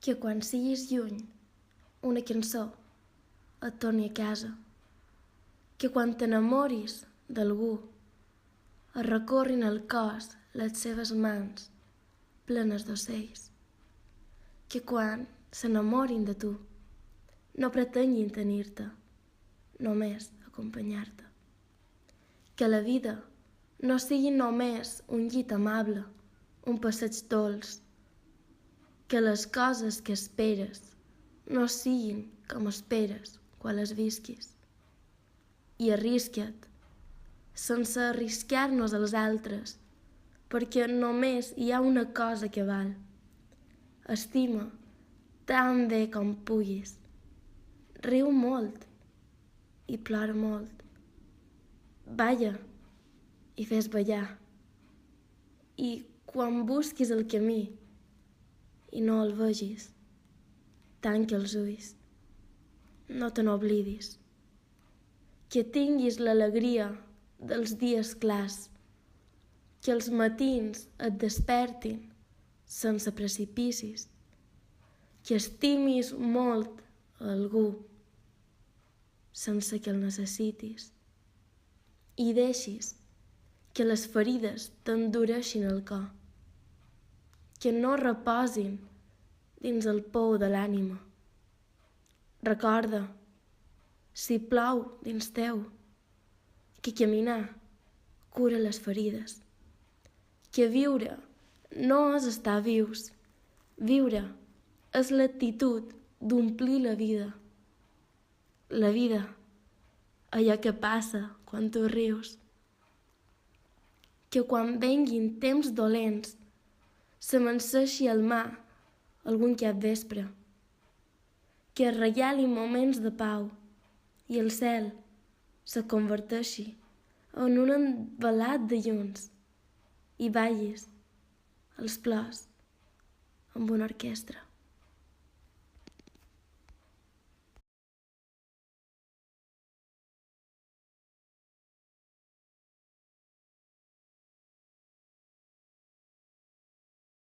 que quan siguis lluny una cançó et torni a casa, que quan t'enamoris d'algú et recorrin el cos les seves mans plenes d'ocells, que quan s'enamorin de tu no pretenguin tenir-te, només acompanyar-te, que la vida no sigui només un llit amable, un passeig dolç, que les coses que esperes no siguin com esperes quan les visquis. I arrisca't, sense arriscar-nos als altres, perquè només hi ha una cosa que val. Estima tan bé com puguis. Riu molt i plora molt. Balla i fes ballar. I quan busquis el camí i no el vegis, tanca els ulls. No te n'oblidis. Que tinguis l'alegria dels dies clars, que els matins et despertin sense precipicis, que estimis molt a algú sense que el necessitis i deixis que les ferides t'endureixin el cor, que no reposin dins el pou de l'ànima. Recorda, si plou dins teu, que caminar cura les ferides, que viure no és estar vius, viure és l'actitud d'omplir la vida. La vida, allò que passa quan tu rius. Que quan venguin temps dolents s'amanseixi al mar algun capvespre, que es regali moments de pau i el cel se converteixi en un envelat de llums i ballis els plors amb una orquestra.